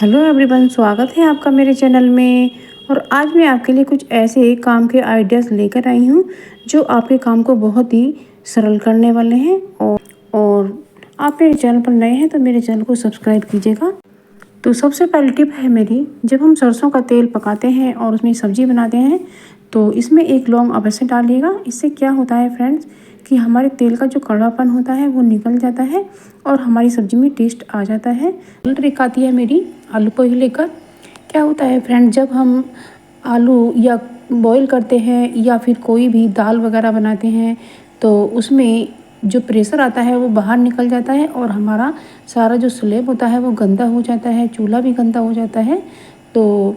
Hello everyone, स्वागत है आपका मेरे चैनल में। और आज मैं आपके लिए कुछ ऐसे काम के आइडियाज़ लेकर आई हूँ जो आपके काम को बहुत ही सरल करने वाले हैं। और आप मेरे चैनल पर नए हैं तो मेरे चैनल को सब्सक्राइब कीजिएगा। तो सबसे पहली टिप है मेरी, जब हम सरसों का तेल पकाते हैं और उसमें सब्जी बनाते हैं तो इसमें एक लौंग अवश्य डालिएगा। इससे क्या होता है फ्रेंड्स कि हमारे तेल का जो कड़वापन होता है वो निकल जाता है और हमारी सब्जी में टेस्ट आ जाता है। ट्रिक आती है मेरी आलू को ही लेकर। क्या होता है फ्रेंड, जब हम आलू या बॉईल करते हैं या फिर कोई भी दाल वगैरह बनाते हैं तो उसमें जो प्रेशर आता है वो बाहर निकल जाता है और हमारा सारा जो स्लैब होता है वो गंदा हो जाता है, चूल्हा भी गंदा हो जाता है। तो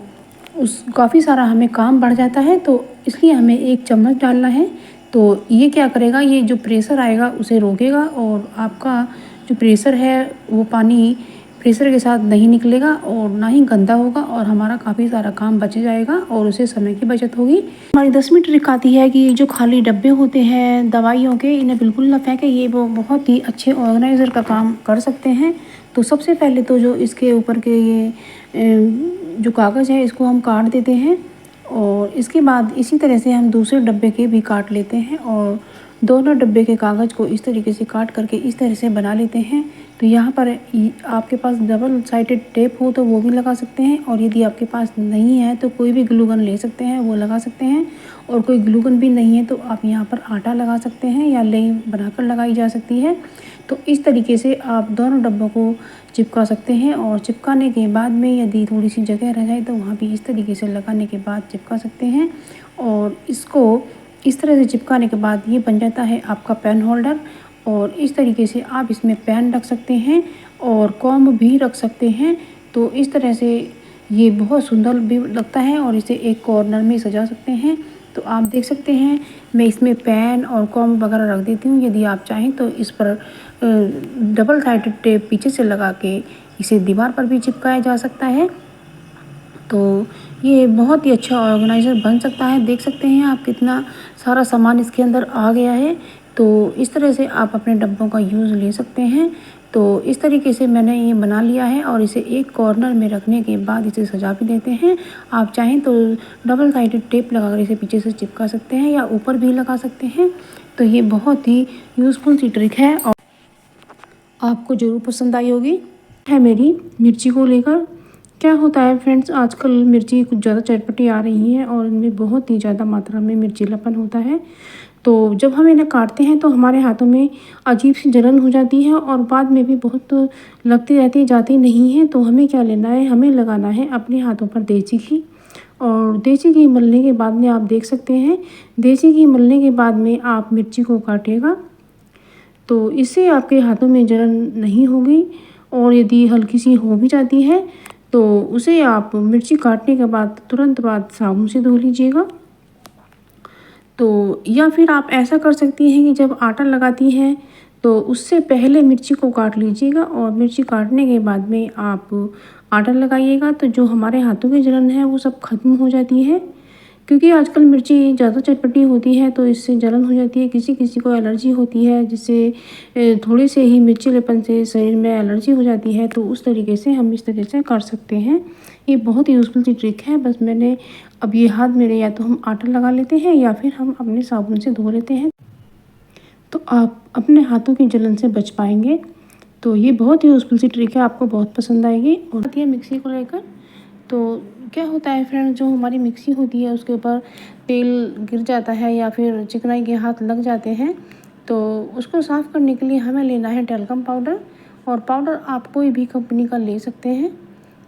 उस काफ़ी सारा हमें काम बढ़ जाता है। तो इसलिए हमें एक चम्मच डालना है। तो ये क्या करेगा, ये जो प्रेशर आएगा उसे रोकेगा और आपका जो प्रेशर है वो पानी प्रेशर के साथ नहीं निकलेगा और ना ही गंदा होगा और हमारा काफ़ी सारा काम बच जाएगा और उससे समय की बचत होगी। हमारी 10वीं ट्रिक आती है कि जो खाली डब्बे होते हैं दवाइयों के, इन्हें बिल्कुल ना फेंकें। ये वो बहुत ही अच्छे ऑर्गेनाइज़र का काम कर सकते हैं। तो सबसे पहले तो जो इसके ऊपर के ये जो कागज़ है इसको हम काट देते हैं और इसके बाद इसी तरह से हम दूसरे डब्बे के भी काट लेते हैं और दोनों डब्बे के कागज़ को इस तरीके से काट करके इस तरह से बना लेते हैं। तो यहाँ पर आपके पास डबल साइडेड टेप हो तो वो भी लगा सकते हैं और यदि आपके पास नहीं है तो कोई भी ग्लू गन ले सकते हैं, वो लगा सकते हैं। और कोई ग्लू गन भी नहीं है तो आप यहाँ पर आटा लगा सकते हैं या लेई बनाकर लगाई जा सकती है। तो इस तरीके से आप दोनों डब्बों को चिपका सकते हैं और चिपकाने के बाद में यदि थोड़ी सी जगह रह जाए तो वहाँ भी इस तरीके से लगाने के बाद चिपका सकते हैं। और इसको इस तरह से चिपकाने के बाद ये बन जाता है आपका पेन होल्डर। और इस तरीके से आप इसमें पेन रख सकते हैं और कॉम्ब भी रख सकते हैं। तो इस तरह से ये बहुत सुंदर भी लगता है और इसे एक कॉर्नर में सजा सकते हैं। तो आप देख सकते हैं मैं इसमें पेन और कॉम्ब वगैरह रख देती हूँ। यदि आप चाहें तो इस पर डबल साइडेड टेप पीछे से लगा के इसे दीवार पर भी चिपकाया जा सकता है। तो ये बहुत ही अच्छा ऑर्गेनाइज़र बन सकता है। देख सकते हैं आप कितना सारा सामान इसके अंदर आ गया है। तो इस तरह से आप अपने डब्बों का यूज़ ले सकते हैं। तो इस तरीके से मैंने ये बना लिया है और इसे एक कॉर्नर में रखने के बाद इसे सजा भी देते हैं। आप चाहें तो डबल साइडेड टेप लगाकर इसे पीछे से चिपका सकते हैं या ऊपर भी लगा सकते हैं। तो ये बहुत ही यूज़फुल सी ट्रिक है और आपको ज़रूर पसंद आई होगी। है मेरी मिर्ची को लेकर। क्या होता है फ्रेंड्स, आजकल मिर्ची कुछ ज़्यादा चटपटी आ रही है और इनमें बहुत ही ज़्यादा मात्रा में मिर्चीलापन होता है। तो जब हम इन्हें काटते हैं तो हमारे हाथों में अजीब सी जलन हो जाती है और बाद में भी बहुत लगती रहती है, जाती नहीं है। तो हमें क्या लेना है, हमें लगाना है अपने हाथों पर देसी घी। और देसी घी मलने के बाद में आप देख सकते हैं, देसी घी मलने के बाद में आप मिर्ची को काटिएगा तो इससे आपके हाथों में जलन नहीं होगी। और यदि हल्की सी हो भी जाती है तो उसे आप मिर्ची काटने के बाद तुरंत बाद साबुन से धो लीजिएगा। तो या फिर आप ऐसा कर सकती हैं कि जब आटा लगाती हैं तो उससे पहले मिर्ची को काट लीजिएगा और मिर्ची काटने के बाद में आप आटा लगाइएगा। तो जो हमारे हाथों की जलन है वो सब खत्म हो जाती है। क्योंकि आजकल मिर्ची ज़्यादा चटपटी होती है तो इससे जलन हो जाती है। किसी किसी को एलर्जी होती है जिससे थोड़े से ही मिर्चीलेपन से शरीर में एलर्जी हो जाती है। तो उस तरीके से हम इस तरीके से कर सकते हैं। ये बहुत ही यूज़फुल सी ट्रिक है। बस मैंने अब ये हाथ मेरे या तो हम आटा लगा लेते हैं या फिर हम अपने साबुन से धो लेते हैं तो आप अपने हाथों की जलन से बच पाएंगे। तो ये बहुत ही यूज़फुल सी ट्रिक है, आपको बहुत पसंद आएगी। और आती है मिक्सी को लेकर। तो क्या होता है फ्रेंड, जो हमारी मिक्सी होती है उसके ऊपर तेल गिर जाता है या फिर चिकनाई के हाथ लग जाते हैं तो उसको साफ़ करने के लिए हमें लेना है टेल्कम पाउडर। और पाउडर आप कोई भी कंपनी का ले सकते हैं।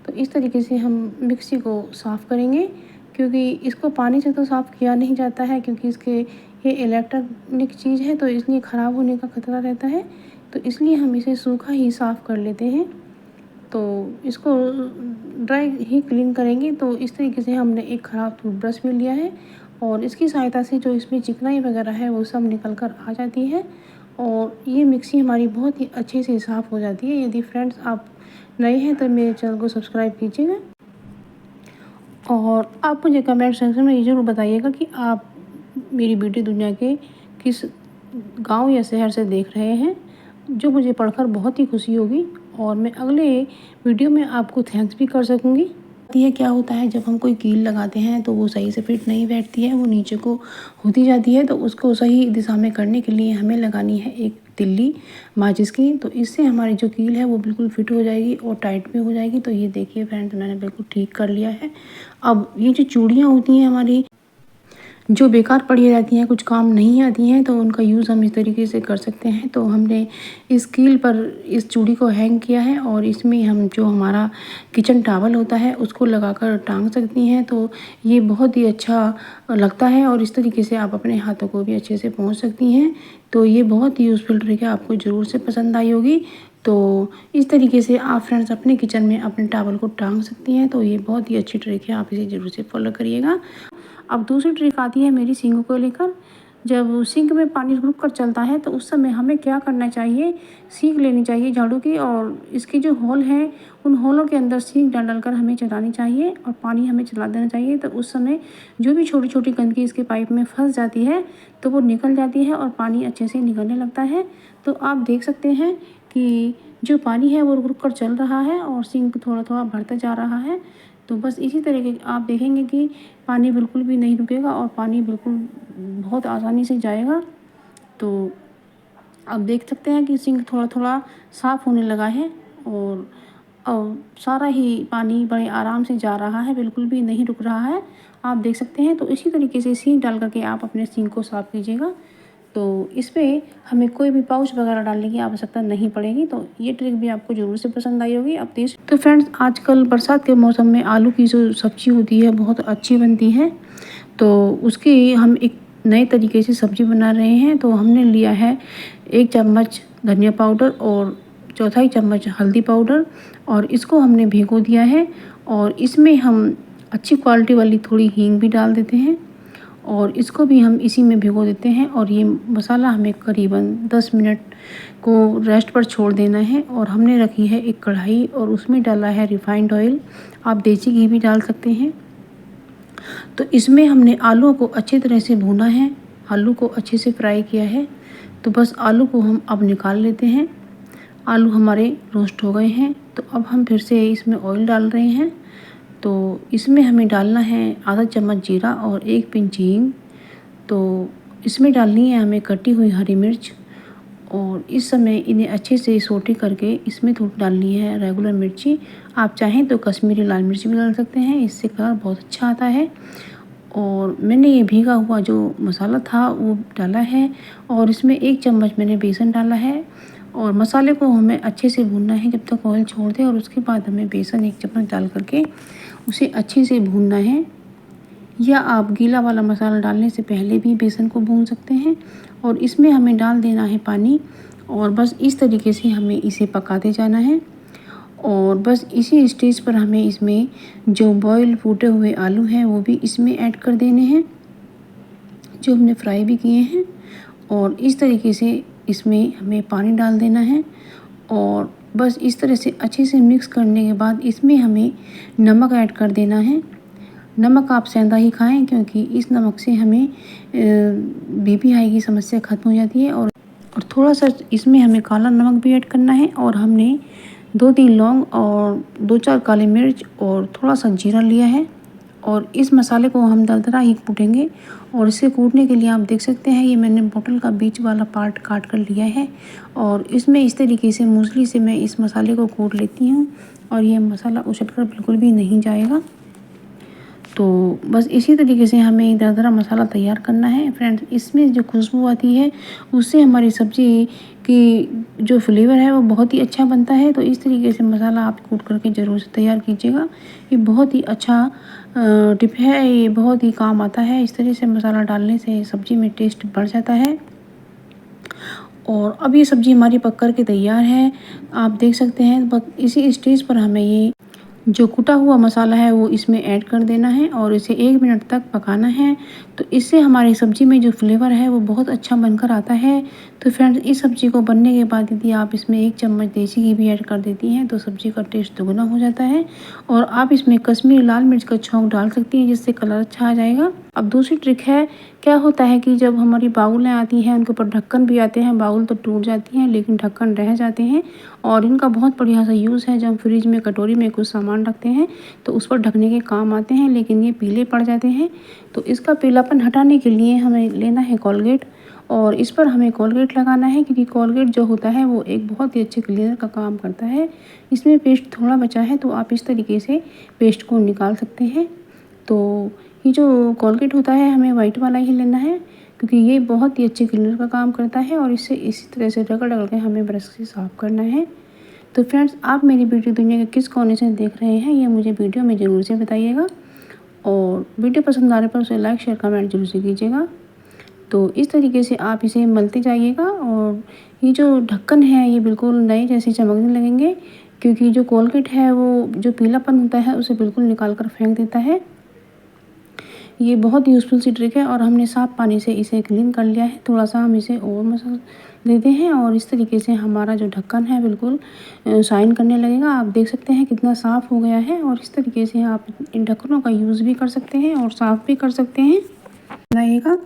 तो इस तरीके से हम मिक्सी को साफ़ करेंगे क्योंकि इसको पानी से तो साफ़ किया नहीं जाता है क्योंकि इसके ये इलेक्ट्रॉनिक चीज़ है तो इसलिए ख़राब होने का खतरा रहता है। तो इसलिए हम इसे सूखा ही साफ़ कर लेते हैं। तो इसको ड्राई ही क्लीन करेंगे। तो इस तरीके से हमने एक ख़राब टूथब्रश भी लिया है और इसकी सहायता से जो इसमें चिकनाई वगैरह है वो सब निकल कर आ जाती है और ये मिक्सी हमारी बहुत ही अच्छे से साफ़ हो जाती है। यदि फ्रेंड्स आप नए हैं तो मेरे चैनल को सब्सक्राइब कीजिएगा और आप मुझे कमेंट सेक्शन में ये ज़रूर बताइएगा कि आप मेरी ब्यूटी दुनिया के किस गांव या शहर से देख रहे हैं, जो मुझे पढ़कर बहुत ही खुशी होगी। और मैं अगले वीडियो में आपको थैंक्स भी कर सकूँगी। ये क्या होता है, जब हम कोई कील लगाते हैं तो वो सही से फिट नहीं बैठती है, वो नीचे को होती जाती है। तो उसको सही दिशा में करने के लिए हमें लगानी है एक तिल्ली माचिस की। तो इससे हमारी जो कील है वो बिल्कुल फिट हो जाएगी और टाइट भी हो जाएगी। तो ये देखिए फ्रेंड्स, मैंने बिल्कुल ठीक कर लिया है। अब ये जो चूड़ियाँ होती हैं हमारी, जो बेकार पड़ी रहती हैं, कुछ काम नहीं आती हैं, तो उनका यूज़ हम इस तरीके से कर सकते हैं। तो हमने इस कील पर इस चूड़ी को हैंग किया है और इसमें हम जो हमारा किचन टॉवल होता है उसको लगाकर टांग सकती हैं। तो ये बहुत ही अच्छा लगता है और इस तरीके से आप अपने हाथों को भी अच्छे से पोंछ सकती हैं। तो ये बहुत ही यूज़फुल ट्रिक है, आपको ज़रूर से पसंद आई होगी। तो इस तरीके से आप फ्रेंड्स अपने किचन में अपने टॉवल को टांग सकती हैं। तो ये बहुत ही अच्छी ट्रिक है, आप इसे ज़रूर से फॉलो करिएगा। अब दूसरी ट्रिक आती है मेरी सिंक को लेकर। जब सिंक में पानी रुक कर चलता है तो उस समय हमें क्या करना चाहिए, सीख लेनी चाहिए झाड़ू की, और इसके जो होल हैं उन होलों के अंदर सीख डाल डालकर हमें चलानी चाहिए और पानी हमें चला देना चाहिए। तो उस समय जो भी छोटी छोटी गंदगी इसके पाइप में फंस जाती है तो वो निकल जाती है और पानी अच्छे से निकलने लगता है। तो आप देख सकते हैं कि जो पानी है वो रुक रुक कर चल रहा है और सिंक थोड़ा थोड़ा भरता जा रहा है। तो बस इसी तरीके आप देखेंगे कि पानी बिल्कुल भी नहीं रुकेगा और पानी बिल्कुल बहुत आसानी से जाएगा। तो आप देख सकते हैं कि सिंक थोड़ा थोड़ा साफ़ होने लगा है और सारा ही पानी बड़े आराम से जा रहा है, बिल्कुल भी नहीं रुक रहा है, आप देख सकते हैं। तो इसी तरीके से सिंक डाल करके आप अपने सिंक को साफ़ कीजिएगा। तो इस पे हमें कोई भी पाउच वगैरह डालने की आवश्यकता नहीं पड़ेगी। तो ये ट्रिक भी आपको ज़रूर से पसंद आई होगी। अब तो फ्रेंड्स, आजकल बरसात के मौसम में आलू की जो सब्ज़ी होती है बहुत अच्छी बनती है। तो उसकी हम एक नए तरीके से सब्ज़ी बना रहे हैं। तो हमने लिया है 1 चम्मच धनिया पाउडर और चौथाई चम्मच हल्दी पाउडर और इसको हमने भिगो दिया है। और इसमें हम अच्छी क्वालिटी वाली थोड़ी हींग भी डाल देते हैं और इसको भी हम इसी में भिगो देते हैं। और ये मसाला हमें करीबन 10 मिनट को रेस्ट पर छोड़ देना है। और हमने रखी है एक कढ़ाई और उसमें डाला है रिफाइंड ऑयल, आप देसी घी भी डाल सकते हैं। तो इसमें हमने आलू को अच्छी तरह से भूना है, आलू को अच्छे से फ्राई किया है। तो बस आलू को हम अब निकाल लेते हैं। आलू हमारे रोस्ट हो गए हैं। तो अब हम फिर से इसमें ऑयल डाल रहे हैं। तो इसमें हमें डालना है आधा चम्मच जीरा और 1 पिंच हींग। तो इसमें डालनी है हमें कटी हुई हरी मिर्च और इस समय इन्हें अच्छे से सोटे करके इसमें थोड़ी डालनी है रेगुलर मिर्ची। आप चाहें तो कश्मीरी लाल मिर्च भी डाल सकते हैं, इससे कलर बहुत अच्छा आता है। और मैंने ये भीगा हुआ जो मसाला था वो डाला है और इसमें 1 चम्मच मैंने बेसन डाला है। और मसाले को हमें अच्छे से भूनना है जब तक ऑयल छोड़ दे और उसके बाद हमें बेसन 1 चम्मच डाल करके उसे अच्छे से भूनना है। या आप गीला वाला मसाला डालने से पहले भी बेसन को भून सकते हैं। और इसमें हमें डाल देना है पानी और बस इस तरीके से हमें इसे पकाते जाना है। और बस इसी स्टेज पर हमें इसमें जो बॉयल फूटे हुए आलू हैं वो भी इसमें ऐड कर देने हैं, जो हमने फ्राई भी किए हैं। और इस तरीके से इसमें हमें पानी डाल देना है और बस इस तरह से अच्छे से मिक्स करने के बाद इसमें हमें नमक ऐड कर देना है। नमक आप सेंधा ही खाएं क्योंकि इस नमक से हमें बीपी हाई की समस्या ख़त्म हो जाती है। और थोड़ा सा इसमें हमें काला नमक भी ऐड करना है। और हमने 2-3 लौंग और 2-4 काली मिर्च और थोड़ा सा जीरा लिया है। और इस मसाले को हम दरदरा ही कूटेंगे। और इसे कूटने के लिए आप देख सकते हैं ये मैंने बोतल का बीच वाला पार्ट काट कर लिया है। और इसमें इस तरीके से मूसली से मैं इस मसाले को कूट लेती हूँ और ये मसाला उछल कर बिल्कुल भी नहीं जाएगा। तो बस इसी तरीके से हमें दरदरा मसाला तैयार करना है फ्रेंड्स। इसमें जो खुशबू आती है उससे हमारी सब्ज़ी की जो फ्लेवर है वो बहुत ही अच्छा बनता है। तो इस तरीके से मसाला आप कूट करके ज़रूर से तैयार कीजिएगा। ये बहुत ही अच्छा टिप है, ये बहुत ही काम आता है। इस तरह से मसाला डालने से सब्ज़ी में टेस्ट बढ़ जाता है। और अब ये सब्ज़ी हमारी पक कर के तैयार है, आप देख सकते हैं। बस इसी स्टेज पर हमें ये जो कुटा हुआ मसाला है वो इसमें ऐड कर देना है और इसे 1 मिनट तक पकाना है। तो इससे हमारी सब्ज़ी में जो फ्लेवर है वो बहुत अच्छा बनकर आता है। तो फ्रेंड्स, इस सब्ज़ी को बनने के बाद यदि आप इसमें 1 चम्मच देसी घी भी ऐड कर देती हैं तो सब्ज़ी का टेस्ट दुगना हो जाता है। और आप इसमें कश्मीरी लाल मिर्च का छौंक डाल सकती हैं, जिससे कलर अच्छा आ जाएगा। अब दूसरी ट्रिक है, क्या होता है कि जब हमारी बाउलें आती हैं उनके ऊपर ढक्कन भी आते हैं, बाउल तो टूट जाती हैं लेकिन ढक्कन रह जाते हैं। और इनका बहुत बढ़िया सा यूज़ है, जब हम फ्रिज में कटोरी में कुछ सामान रखते हैं तो उस पर ढकने के काम आते हैं, लेकिन ये पीले पड़ जाते हैं। तो इसका पीलापन हटाने के लिए हमें लेना है कोलगेट, और इस पर हमें कोलगेट लगाना है, क्योंकि कोलगेट जो होता है वो एक बहुत ही अच्छे क्लीनर का काम करता है। इसमें पेस्ट थोड़ा बचा है तो आप इस तरीके से पेस्ट को निकाल सकते हैं। तो ये जो कोलगेट होता है हमें वाइट वाला ही लेना है, क्योंकि ये बहुत ही अच्छे क्लीनर का काम करता है। और इसे इसी तरह से रगड़ रगड़ के हमें ब्रश से साफ़ करना है। तो फ्रेंड्स, आप मेरी वीडियो दुनिया के किस कोने से देख रहे हैं ये मुझे वीडियो में ज़रूर से बताइएगा। और वीडियो पसंद आने पर उसे लाइक शेयर कमेंट जरूर से कीजिएगा। तो इस तरीके से आप इसे मलते जाइएगा, और ये जो ढक्कन है ये बिल्कुल नए जैसे चमकने लगेंगे, क्योंकि जो कोलगेट है वो जो पीलापन होता है उसे बिल्कुल निकाल कर फेंक देता है। ये बहुत यूज़फुल सी ट्रिक है, और हमने साफ़ पानी से इसे क्लीन कर लिया है। थोड़ा सा हम इसे और मसाज देते हैं, और इस तरीके से हमारा जो ढक्कन है बिल्कुल शाइन करने लगेगा। आप देख सकते हैं कितना साफ़ हो गया है। और इस तरीके से आप इन ढक्कनों का यूज़ भी कर सकते हैं और साफ़ भी कर सकते हैं। बनाइएगा।